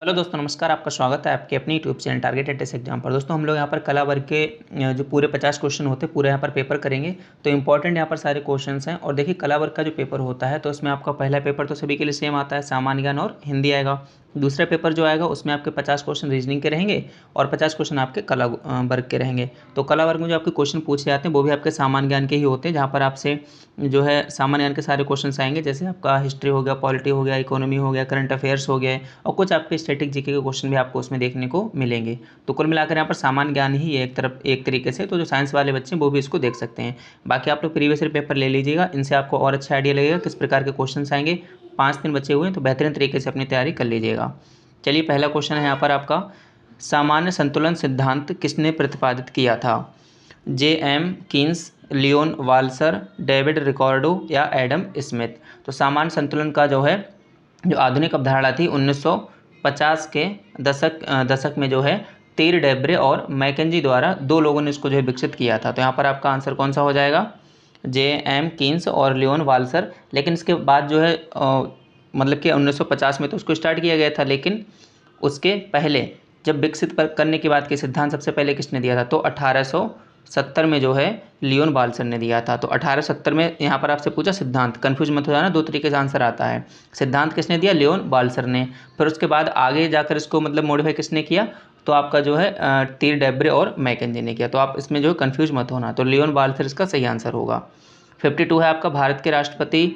Hello दोस्तों, नमस्कार। आपका स्वागत है आपके अपनी YouTube channel target test exam पर। दोस्तों, हम लोग यहाँ पर कला वर्ग के जो पूरे 50 क्वेश्चन होते हैं पूरे यहाँ पर पेपर करेंगे। तो इंपॉर्टेंट यहाँ पर सारे क्वेश्चंस हैं। और देखिए, कला वर्ग का जो पेपर होता है तो उसमें आपका पहला पेपर तो सभी के लिए सेम आता है, सामान्य ज्ञान और हिंदी आएगा। दूसरा पेपर जो आएगा उसमें आपके 50 क्वेश्चन रीजनिंग के रहेंगे और 50 क्वेश्चन आपके कला वर्ग के रहेंगे। तो कला वर्ग में जो आपके क्वेश्चन पूछे जाते हैं वो भी आपके सामान्य ज्ञान के ही होते हैं, जहाँ पर आपसे जो है सामान्य ज्ञान के सारे क्वेश्चन आएंगे। जैसे आपका हिस्ट्री हो गया, पॉलिटी हो गया, इकोनॉमी हो गया, करंट अफेयर्स हो गए और कुछ आपके स्टैटिक जीके के क्वेश्चन भी आपको उसमें देखने को मिलेंगे। तो कुल मिलाकर यहाँ पर सामान्य ज्ञान ही है एक तरीके से। तो जो साइंस वाले बच्चे हैं वो भी इसको देख सकते हैं। बाकी आप लोग प्रीवियस ईयर पेपर ले लीजिएगा, इनसे आपको और अच्छा आइडिया लगेगा किस प्रकार के क्वेश्चन आएंगे। 5 दिन बचे हुए हैं तो बेहतरीन तरीके से अपनी तैयारी कर लीजिएगा। चलिए, पहला क्वेश्चन है यहाँ पर आपका, सामान्य संतुलन सिद्धांत किसने प्रतिपादित किया था? J.M. Keynes, Leon Walras, David Ricardo या एडम स्मिथ। तो सामान्य संतुलन का जो है जो आधुनिक अवधारणा थी 1950 के दशक में जो है टीर डेब्रे और मैकेंजी द्वारा दो लोगों ने इसको जो है विकसित किया था। तो यहाँ पर आपका आंसर कौन सा हो जाएगा? J.M. कीन्स और लियोन वाल्सर। लेकिन इसके बाद जो है मतलब कि 1950 में तो उसको स्टार्ट किया गया था, लेकिन उसके पहले जब विकसित करने की बात की, सिद्धांत सबसे पहले किसने दिया था? तो 1870 में जो है लियोन वाल्सर ने दिया था। तो 1870 में यहाँ पर आपसे पूछा सिद्धांत, कंफ्यूज मत हो जाना, दो तरीके से आंसर आता है। सिद्धांत किसने दिया? लियोन वाल्सर ने। फिर उसके बाद आगे जाकर इसको मतलब मॉडिफाई किसने किया? तो आपका जो है टीर डेब्रे और मैकेंजी ने किया। तो आप इसमें जो है कंफ्यूज मत होना। तो लियोन वाल्सर इसका सही आंसर होगा। 52 है आपका, भारत के राष्ट्रपति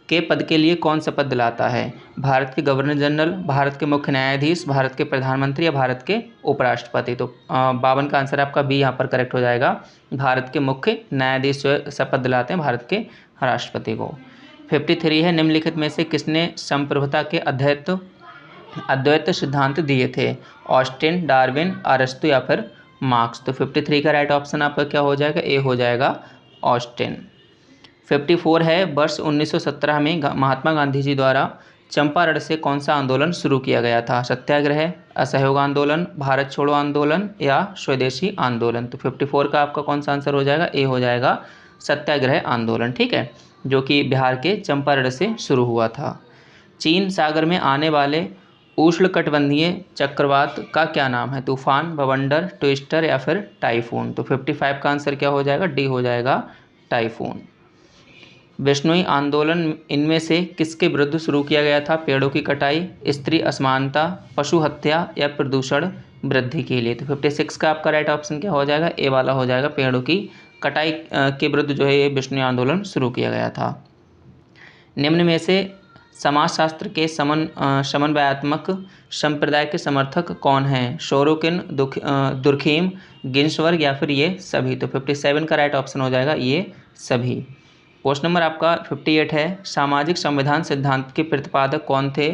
के पद के लिए कौन सा पद दिलाता है? भारत के गवर्नर जनरल, भारत के मुख्य न्यायाधीश, भारत के प्रधानमंत्री या भारत के उपराष्ट्रपति। तो 52 का आंसर आपका बी यहाँ पर करेक्ट हो जाएगा। भारत के मुख्य न्यायाधीश जो है शपथ दिलाते हैं भारत के राष्ट्रपति को। 53 है, निम्नलिखित में से किसने संप्रभुता के अद्वैत सिद्धांत दिए थे? ऑस्टिन, डार्विन, अरस्तु या फिर मार्क्स। तो 53 का राइट ऑप्शन आपका क्या हो जाएगा? ए हो जाएगा, ऑस्टिन। 54 है, वर्ष 1917 में महात्मा गांधी जी द्वारा चंपारण से कौन सा आंदोलन शुरू किया गया था? सत्याग्रह, असहयोग आंदोलन, भारत छोड़ो आंदोलन या स्वदेशी आंदोलन। तो 54 का आपका कौन सा आंसर हो जाएगा? ए हो जाएगा, सत्याग्रह आंदोलन। ठीक है, जो कि बिहार के चंपारण से शुरू हुआ था। चीन सागर में आने वाले उष्णकटिबंधीय चक्रवात का क्या नाम है? तूफान, बवंडर, ट्विस्टर या फिर टाइफून। तो 55 का आंसर क्या हो जाएगा? डी हो जाएगा, टाइफून। वैष्णवी आंदोलन इनमें से किसके विरुद्ध शुरू किया गया था? पेड़ों की कटाई, स्त्री असमानता, पशु हत्या या प्रदूषण वृद्धि के लिए। तो 56 का आपका राइट ऑप्शन क्या हो जाएगा? ए वाला हो जाएगा, पेड़ों की कटाई के विरुद्ध जो है ये वैष्णवी आंदोलन शुरू किया गया था। निम्न में से समाजशास्त्र के समन्वयात्मक संप्रदाय के समर्थक कौन हैं? शोरोकिन, दुर्खीम, गिन्सबर्ग या फिर ये सभी। तो 57 का राइट ऑप्शन हो जाएगा ये सभी। क्वेश्चन नंबर आपका 58 है, सामाजिक संविधान सिद्धांत के प्रतिपादक कौन थे?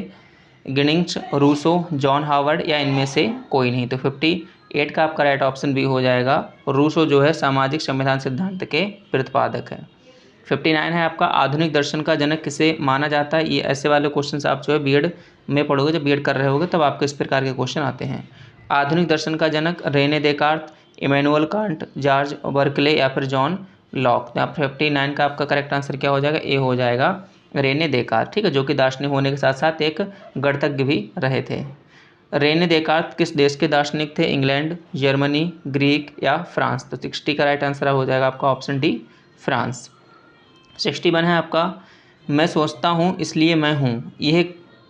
गिनिंग्स, रूसो, जॉन हावर्ड या इनमें से कोई नहीं। तो 58 का आपका राइट ऑप्शन भी हो जाएगा, रूसो जो है सामाजिक संविधान सिद्धांत के प्रतिपादक है। 59 है आपका, आधुनिक दर्शन का जनक किसे माना जाता है? ये ऐसे वाले क्वेश्चन आप जो है बीएड में पढ़ोगे, जब बीएड कर रहे होगे तब आपको इस प्रकार के क्वेश्चन आते हैं। आधुनिक दर्शन का जनक René Descartes, Immanuel Kant, George Berkeley या फिर जॉन लॉक। तो 59 का आपका करेक्ट आंसर क्या हो जाएगा? ए हो जाएगा, रेने देकार्त। ठीक है, जो कि दार्शनिक होने के साथ साथ एक गणितज्ञ भी रहे थे। रेने देकार्त किस देश के दार्शनिक थे? इंग्लैंड, जर्मनी, ग्रीक या फ्रांस। तो 60 का राइट आंसर हो जाएगा आपका ऑप्शन डी, फ्रांस। 61 है आपका, मैं सोचता हूँ इसलिए मैं हूँ, यह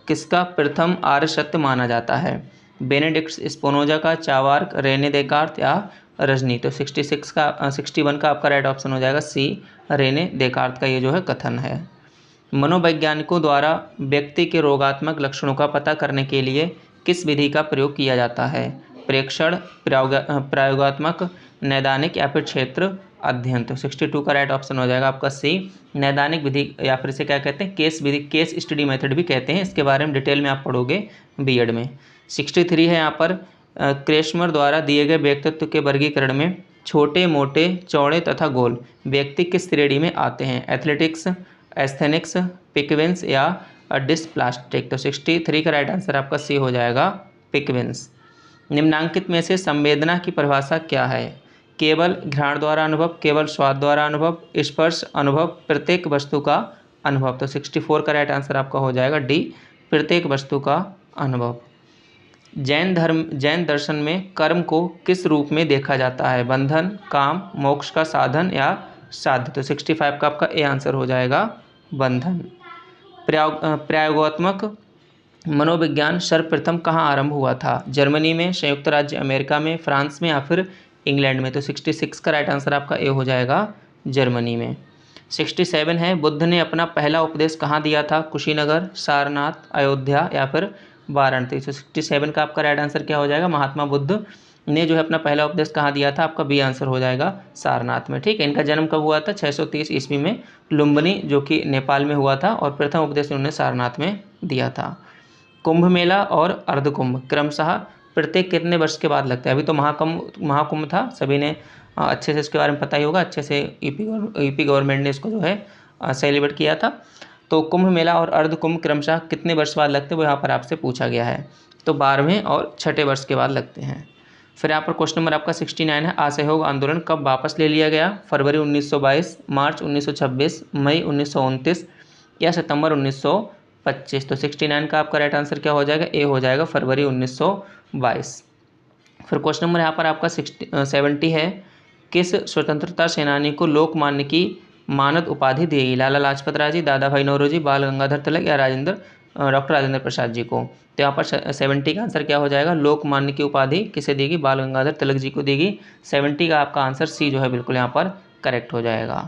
किसका प्रथम आर्य सत्य माना जाता है? बेनेडिक्ट स्पिनोजा का, चार्वाक, रेने देकार्त या रजनी। तो 61 का आपका राइट ऑप्शन हो जाएगा सी, रेने देकार्त का ये जो है कथन है। मनोवैज्ञानिकों द्वारा व्यक्ति के रोगात्मक लक्षणों का पता करने के लिए किस विधि का प्रयोग किया जाता है? प्रेक्षण, प्रयोगात्मक, नैदानिक या फिर क्षेत्र अध्ययन। तो 62 का राइट ऑप्शन हो जाएगा आपका सी, नैदानिक विधि या फिर इसे क्या कहते हैं? केस विधि, केस स्टडी मेथड भी कहते हैं। इसके बारे में डिटेल में आप पढ़ोगे बीएड में। 63 है यहाँ पर, क्रेस्मर द्वारा दिए गए व्यक्तित्व के वर्गीकरण में छोटे, मोटे, चौड़े तथा गोल व्यक्ति किस श्रेणी में आते हैं? एथलेटिक्स, एस्थेनिक्स, पिकविंस या डिस्प्लास्टिक। तो 63 का राइट आंसर आपका सी हो जाएगा, पिकविंस। निम्नांकित में से संवेदना की परिभाषा क्या है? केवल घ्राण द्वारा अनुभव, केवल स्वाद द्वारा अनुभव, स्पर्श अनुभव, प्रत्येक वस्तु का अनुभव। तो 64 का राइट आंसर आपका हो जाएगा डी, प्रत्येक वस्तु का अनुभव। जैन दर्शन में कर्म को किस रूप में देखा जाता है? बंधन, काम, मोक्ष का साधन या साध्य? तो 65 का आपका ए आंसर हो जाएगा बंधन। प्रयोगात्मक मनोविज्ञान सर्वप्रथम कहाँ आरंभ हुआ था? जर्मनी में, संयुक्त राज्य अमेरिका में, फ्रांस में या फिर इंग्लैंड में? तो 66 का राइट आंसर आपका ए हो जाएगा जर्मनी में। 67 है, बुद्ध ने अपना पहला उपदेश कहाँ दिया था? कुशीनगर, सारनाथ, अयोध्या या फिर वाराणसी? तो 67 का आपका राइट आंसर क्या हो जाएगा? महात्मा बुद्ध ने जो है अपना पहला उपदेश कहाँ दिया था? आपका बी आंसर हो जाएगा सारनाथ में। ठीक है, इनका जन्म कब हुआ था? 630 ईस्वी में लुम्बिनी जो कि नेपाल में हुआ था, और प्रथम उपदेश उन्होंने सारनाथ में दिया था। कुंभ मेला और अर्धकुंभ क्रमशः प्रत्येक कितने वर्ष के बाद लगता है? अभी तो महाकुंभ था, सभी ने अच्छे से इसके बारे में पता ही होगा, अच्छे से यूपी गवर्नमेंट ने इसको जो है सेलिब्रेट किया था। तो कुंभ मेला और अर्धकुंभ क्रमशः कितने वर्ष बाद लगते हैं वो यहाँ पर आपसे पूछा गया है। तो 12वें और 6ठे वर्ष के बाद लगते हैं। फिर यहाँ पर क्वेश्चन नंबर आपका 69 है, असहयोग आंदोलन कब वापस ले लिया गया? फरवरी 1922, मार्च 1926, मई 1929 या सितंबर 1925? तो 69 का आपका राइट आंसर क्या हो जाएगा? ए हो जाएगा फरवरी 1922। फिर क्वेश्चन नंबर यहाँ पर आपका 70 है, किस स्वतंत्रता सेनानी को लोकमान्य की मानद उपाधि दी गई? लाला लाजपत राय जी, दादा भाई नौरोजी, बाल गंगाधर तिलक या डॉक्टर राजेंद्र प्रसाद जी को? तो यहाँ पर 70 का आंसर क्या हो जाएगा? लोकमान्य की उपाधि किसे देगी? बाल गंगाधर तिलक जी को देगी। 70 का आपका आंसर सी जो है बिल्कुल यहाँ पर करेक्ट हो जाएगा।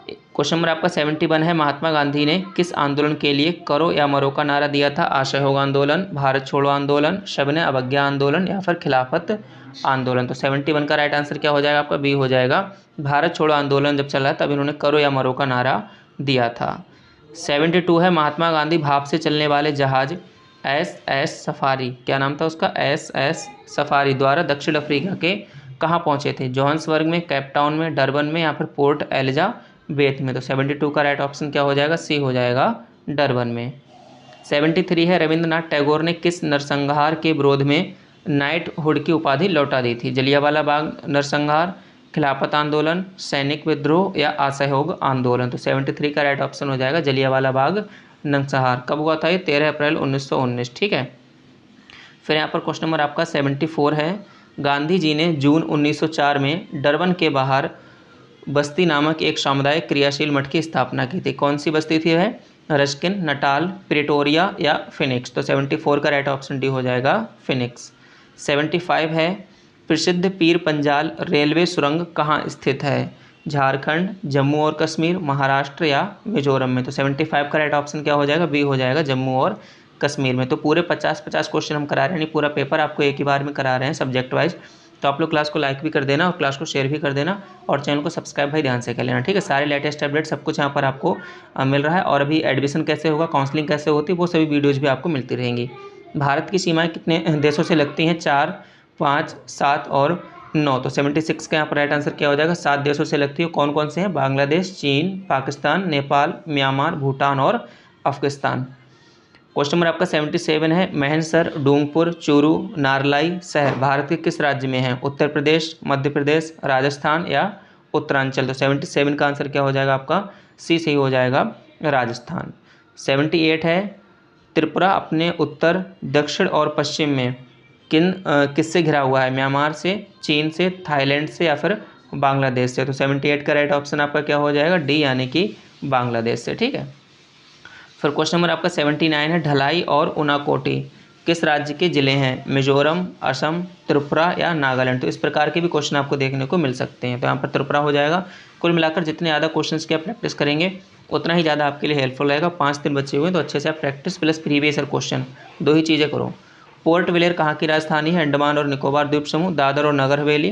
क्वेश्चन नंबर आपका 71 है, महात्मा गांधी ने किस आंदोलन के लिए करो या मरो का नारा दिया था? असहयोग आंदोलन, भारत छोड़ो आंदोलन, सविनय अवज्ञा आंदोलन या फिर खिलाफत आंदोलन? तो 71 का राइट आंसर क्या हो जाएगा आपका? बी हो जाएगा। भारत छोड़ो आंदोलन जब चला तब इन्होंने करो या मरो का नारा दिया था। 72 है, महात्मा गांधी भाप से चलने वाले जहाज SS सफारी, क्या नाम था उसका? SS सफारी द्वारा दक्षिण अफ्रीका के कहाँ पहुँचे थे? जोहान्सबर्ग में, कैपटाउन में, डरबन में या फिर पोर्ट एलिजाबेथ में? तो 72 का राइट ऑप्शन क्या हो जाएगा? सी हो जाएगा डरबन में। 73 है, रविंद्रनाथ टैगोर ने किस नरसंहार के विरोध में नाइटहुड की उपाधि लौटा दी थी? जलियांवाला बाग नरसंहार, खिलाफत आंदोलन, सैनिक विद्रोह या असहयोग आंदोलन? तो 73 का राइट ऑप्शन हो जाएगा जलियांवाला बाग नरसंहार। कब हुआ था ये? 13 अप्रैल 1919। ठीक है, फिर यहाँ पर क्वेश्चन नंबर आपका 74 है, गांधी जी ने जून 1904 में डरबन के बाहर बस्ती नामक एक सामुदायिक क्रियाशील मठ की स्थापना की थी। कौन सी बस्ती थी वह? रस्किन, नटाल, प्रिटोरिया या फिनिक्स? तो 74 का राइट ऑप्शन डी हो जाएगा फिनिक्स। 75 है, प्रसिद्ध पीर पंजाल रेलवे सुरंग कहाँ स्थित है? झारखंड, जम्मू और कश्मीर, महाराष्ट्र या मिजोरम में? तो 75 का राइट ऑप्शन क्या हो जाएगा? बी हो जाएगा जम्मू और कश्मीर में। तो पूरे 50-50 क्वेश्चन हम करा रहे हैं, नहीं पूरा पेपर आपको एक ही बार में करा रहे हैं सब्जेक्ट वाइज। तो आप लोग क्लास को लाइक भी कर देना और क्लास को शेयर भी कर देना और चैनल को सब्सक्राइब भाई ध्यान से कर लेना। ठीक है, सारे लेटेस्ट अपडेट सब कुछ यहाँ पर आपको मिल रहा है, और अभी एडमिशन कैसे होगा, काउंसलिंग कैसे होती है, वो सभी वीडियोज़ भी आपको मिलती रहेंगी। भारत की सीमाएँ कितने देशों से लगती हैं? 4, 5, 7 और 9। तो 76 का यहाँ पर राइट आंसर क्या हो जाएगा? 7 देशों से लगती है। कौन कौन से हैं? बांग्लादेश, चीन, पाकिस्तान, नेपाल, म्यांमार, भूटान और अफगानिस्तान। क्वेश्चन नंबर आपका 77 है, मैहनसर, डूंगपुर, चूरू, नारलाई शहर भारत के किस राज्य में है? उत्तर प्रदेश, मध्य प्रदेश, राजस्थान या उत्तरांचल? तो 77 का आंसर क्या हो जाएगा आपका? सी सही हो जाएगा राजस्थान। 78 है, त्रिपुरा अपने उत्तर, दक्षिण और पश्चिम में किससे घिरा हुआ है? म्यांमार से, चीन से, थाईलैंड से या फिर बांग्लादेश से? तो 78 का राइट ऑप्शन आपका क्या हो जाएगा? डी यानी कि बांग्लादेश से। ठीक है, फिर क्वेश्चन नंबर आपका 79 है, ढलाई और उनाकोटी किस राज्य के जिले हैं? मिजोरम, असम, त्रिपुरा या नागालैंड? तो इस प्रकार के भी क्वेश्चन आपको देखने को मिल सकते हैं। तो यहाँ पर त्रिपुरा हो जाएगा। कुल मिलाकर जितने ज़्यादा क्वेश्चंस की आप प्रैक्टिस करेंगे उतना ही ज़्यादा आपके लिए हेल्पफुल रहेगा। 5 दिन बचे हुए हैं तो अच्छे से आप practice plus previous year question दो ही चीज़ें करो। पोर्ट ब्लेयर कहाँ की राजधानी है? अंडमान और निकोबार द्वीप समूह, दादर और नगर हवेली,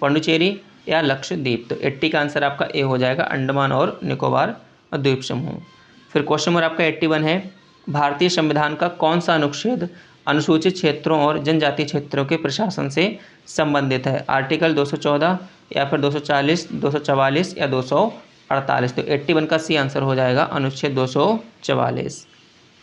पुडुचेरी या लक्षद्वीप? तो 80 का आंसर आपका ए हो जाएगा अंडमान और निकोबार द्वीप समूह। फिर क्वेश्चन नंबर आपका 81 है, भारतीय संविधान का कौन सा अनुच्छेद अनुसूचित क्षेत्रों और जनजातीय क्षेत्रों के प्रशासन से संबंधित है? आर्टिकल 214 या फिर 240, 244 या 248? तो 81 का सी आंसर हो जाएगा अनुच्छेद 244।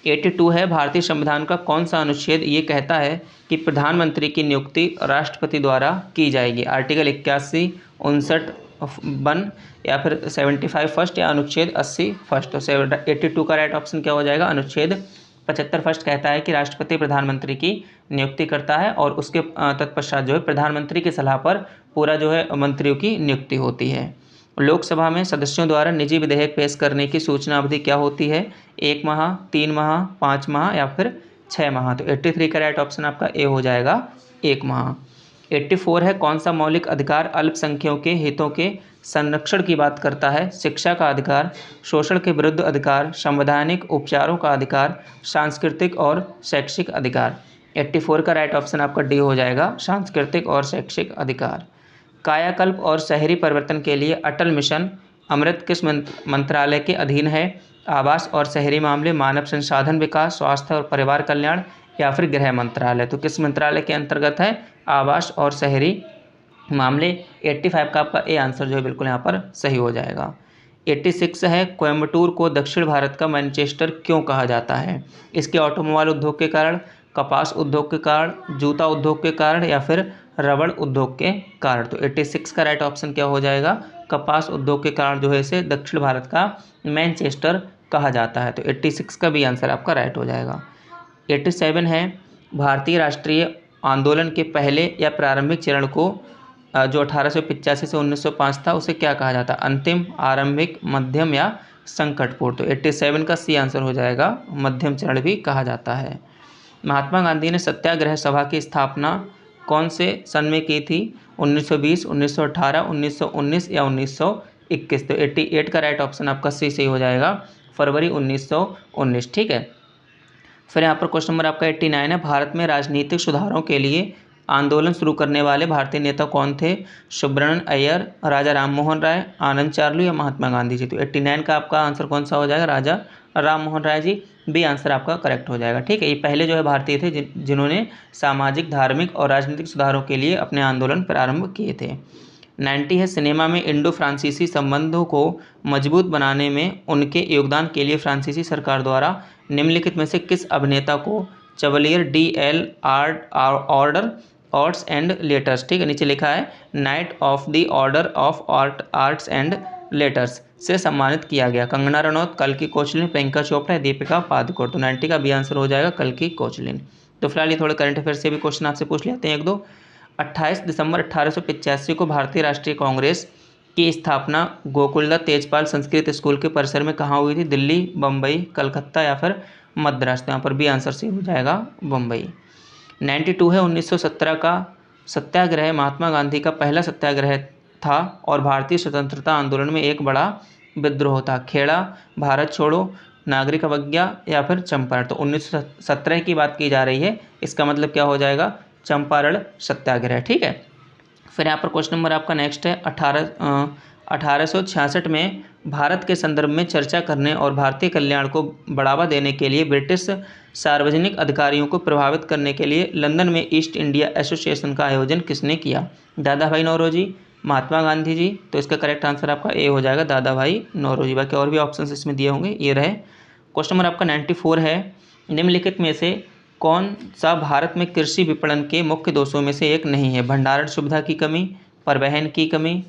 82 है, भारतीय संविधान का कौन सा अनुच्छेद ये कहता है कि प्रधानमंत्री की नियुक्ति राष्ट्रपति द्वारा की जाएगी? आर्टिकल 81, 59 1 या फिर 75 फर्स्ट या अनुच्छेद 80 फर्स्ट? तो 82 का राइट ऑप्शन क्या हो जाएगा? अनुच्छेद 75 फर्स्ट कहता है कि राष्ट्रपति प्रधानमंत्री की नियुक्ति करता है और उसके तत्पश्चात जो है प्रधानमंत्री की सलाह पर पूरा जो है मंत्रियों की नियुक्ति होती है। लोकसभा में सदस्यों द्वारा निजी विधेयक पेश करने की सूचना अवधि क्या होती है? 1 माह, 3 माह, 5 माह या फिर 6 माह। तो 83 का राइट ऑप्शन आपका ए हो जाएगा, 1 माह। 84 है, कौन सा मौलिक अधिकार अल्पसंख्यकों के हितों के संरक्षण की बात करता है? शिक्षा का अधिकार, शोषण के विरुद्ध अधिकार, संवैधानिक उपचारों का अधिकार, सांस्कृतिक और शैक्षिक अधिकार। 84 का राइट ऑप्शन आपका डी हो जाएगा, सांस्कृतिक और शैक्षिक अधिकार। कायाकल्प और शहरी परिवर्तन के लिए अटल मिशन अमृत किस मंत्रालय के अधीन है? आवास और शहरी मामले, मानव संसाधन विकास, स्वास्थ्य और परिवार कल्याण या फिर गृह मंत्रालय। तो किस मंत्रालय के अंतर्गत है? आवास और शहरी मामले। 85 का आपका ए आंसर जो है बिल्कुल यहाँ पर सही हो जाएगा। 86 है, कोयम्बटूर को दक्षिण भारत का मैनचेस्टर क्यों कहा जाता है? इसके ऑटोमोबाइल उद्योग के कारण, कपास उद्योग के कारण, जूता उद्योग के कारण या फिर रबड़ उद्योग के कारण। तो 86 का राइट ऑप्शन क्या हो जाएगा? कपास उद्योग के कारण जो है इसे दक्षिण भारत का मैनचेस्टर कहा जाता है। तो 86 का भी आंसर आपका राइट हो जाएगा। 87 है, भारतीय राष्ट्रीय आंदोलन के पहले या प्रारंभिक चरण को जो 1885 से 1905 था उसे क्या कहा जाता? अंतिम, आरंभिक, मध्यम या संकटपूर्ण। तो 87 का सी आंसर हो जाएगा, मध्यम चरण भी कहा जाता है। महात्मा गांधी ने सत्याग्रह सभा की स्थापना कौन से सन में की थी? 1920, 1918, 1919 या 1921। तो 88 का राइट ऑप्शन आपका सी सही हो जाएगा, फरवरी 1919। ठीक है। फिर यहाँ पर क्वेश्चन नंबर आपका 89 है, भारत में राजनीतिक सुधारों के लिए आंदोलन शुरू करने वाले भारतीय नेता कौन थे? सुब्रमण्यम अय्यर, राजा राममोहन राय, आनंद चार्लू या महात्मा गांधी जी। तो 89 का आपका आंसर कौन सा हो जाएगा? राजा राममोहन राय जी। बी आंसर आपका करेक्ट हो जाएगा। ठीक है, ये पहले जो है भारतीय थे जिन्होंने सामाजिक, धार्मिक और राजनीतिक सुधारों के लिए अपने आंदोलन प्रारंभ किए थे। 90 है, सिनेमा में इंडो फ्रांसीसी संबंधों को मजबूत बनाने में उनके योगदान के लिए फ्रांसीसी सरकार द्वारा निम्नलिखित में से किस अभिनेता को chevalier de L order arts and letters, ठीक है, नीचे लिखा है knight of the order of arts and letters से सम्मानित किया गया? कंगना रनौत, कल्की कोचलिन, प्रियंका चोपड़ा, दीपिका पादुकोण। तो 90 का भी आंसर हो जाएगा कल्की कोचलिन। तो फिलहाल ये थोड़े करंट अफेयर से भी क्वेश्चन आपसे पूछ लेते हैं एक दो। 28 दिसंबर 1885 को भारतीय राष्ट्रीय कांग्रेस की स्थापना गोकुलदास तेजपाल संस्कृत स्कूल के परिसर में कहाँ हुई थी? दिल्ली, बम्बई, कलकत्ता या फिर मद्रास। तो यहाँ पर भी आंसर सही हो जाएगा, बम्बई। 92 है, 1917 का सत्याग्रह महात्मा गांधी का पहला सत्याग्रह था और भारतीय स्वतंत्रता आंदोलन में एक बड़ा विद्रोह था। खेड़ा, भारत छोड़ो, नागरिक अवज्ञा या फिर चंपारण। तो 1917 की बात की जा रही है, इसका मतलब क्या हो जाएगा? चंपारण सत्याग्रह। ठीक है। फिर यहाँ पर क्वेश्चन नंबर आपका नेक्स्ट है, 1866 में भारत के संदर्भ में चर्चा करने और भारतीय कल्याण को बढ़ावा देने के लिए ब्रिटिश सार्वजनिक अधिकारियों को प्रभावित करने के लिए लंदन में ईस्ट इंडिया एसोसिएशन का आयोजन किसने किया? दादा भाई नौरोजी, महात्मा गांधी जी। तो इसका करेक्ट आंसर आपका ए हो जाएगा, दादा भाई नौरोजी। बाकी और भी ऑप्शंस इसमें दिए होंगे, ये रहे। क्वेश्चन नंबर आपका 94 है, निम्नलिखित में से कौन सा भारत में कृषि विपणन के मुख्य दोषों में से एक नहीं है? भंडारण सुविधा की कमी, परिवहन की कमी,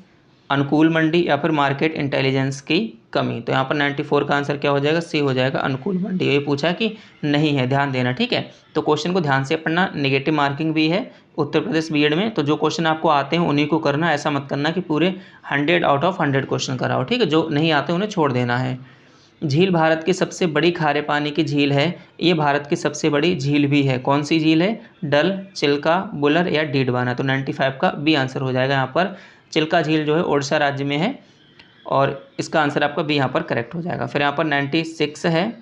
अनुकूल मंडी या फिर मार्केट इंटेलिजेंस की कमी। तो यहाँ पर 94 का आंसर क्या हो जाएगा? सी हो जाएगा, अनुकूल मंडी। ये पूछा कि नहीं है, ध्यान देना। ठीक है, तो क्वेश्चन को ध्यान से पढ़ना, नेगेटिव मार्किंग भी है उत्तर प्रदेश बीएड में। तो जो क्वेश्चन आपको आते हैं उन्हीं को करना, ऐसा मत करना कि पूरे 100 आउट ऑफ 100 क्वेश्चन कराओ। ठीक है, जो नहीं आते उन्हें छोड़ देना है। झील भारत की सबसे बड़ी खारे पानी की झील है, ये भारत की सबसे बड़ी झील भी है। कौन सी झील है? डल, चिल्का, बुलर या डीडवाना। तो 95 का बी आंसर हो जाएगा। यहाँ पर चिल्का झील जो है उड़ीसा राज्य में है और इसका आंसर आपका बी यहाँ पर करेक्ट हो जाएगा। फिर यहाँ पर 96 है,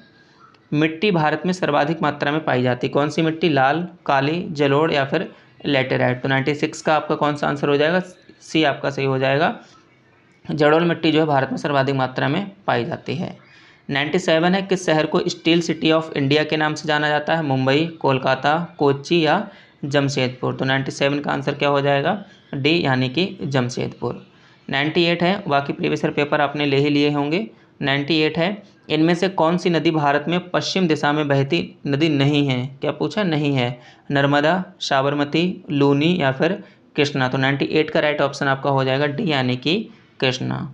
मिट्टी भारत में सर्वाधिक मात्रा में पाई जाती है। कौन सी मिट्टी? लाल, काली, जलोढ़ या फिर लेटेराइट। तो 96 का आपका कौन सा आंसर हो जाएगा? सी आपका सही हो जाएगा, जलोढ़ मिट्टी जो है भारत में सर्वाधिक मात्रा में पाई जाती है। 97 है, किस शहर को स्टील सिटी ऑफ इंडिया के नाम से जाना जाता है? मुंबई, कोलकाता, कोच्चि या जमशेदपुर। तो 97 का आंसर क्या हो जाएगा? डी यानी कि जमशेदपुर। 98 है, बाकी प्रीवियस ईयर पेपर आपने ले ही लिए होंगे। 98 है, इनमें से कौन सी नदी भारत में पश्चिम दिशा में बहती नदी नहीं है? क्या पूछा? नहीं है। नर्मदा, साबरमती, लूनी या फिर कृष्णा। तो 98 का राइट ऑप्शन आपका हो जाएगा डी यानी कि कृष्णा।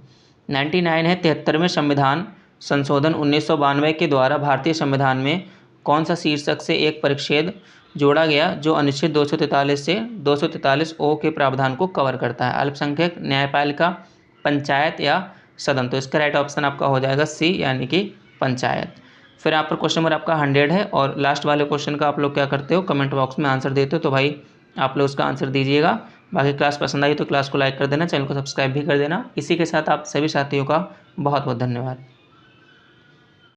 99 है, 73वें संविधान संशोधन 1992 के द्वारा भारतीय संविधान में कौन सा शीर्षक से एक परिच्छेद जोड़ा गया जो अनुच्छेद 243 से 243 ओ के प्रावधान को कवर करता है? अल्पसंख्यक, न्यायपालिका, पंचायत या सदन। तो इसका राइट ऑप्शन आपका हो जाएगा सी, यानी कि पंचायत। फिर यहाँ पर क्वेश्चन नंबर आपका 100 है और लास्ट वाले क्वेश्चन का आप लोग क्या करते हो, कमेंट बॉक्स में आंसर देते हो, तो भाई आप लोग उसका आंसर दीजिएगा। बाकी क्लास पसंद आई तो क्लास को लाइक कर देना, चैनल को सब्सक्राइब भी कर देना। इसी के साथ आप सभी साथियों का बहुत बहुत धन्यवाद।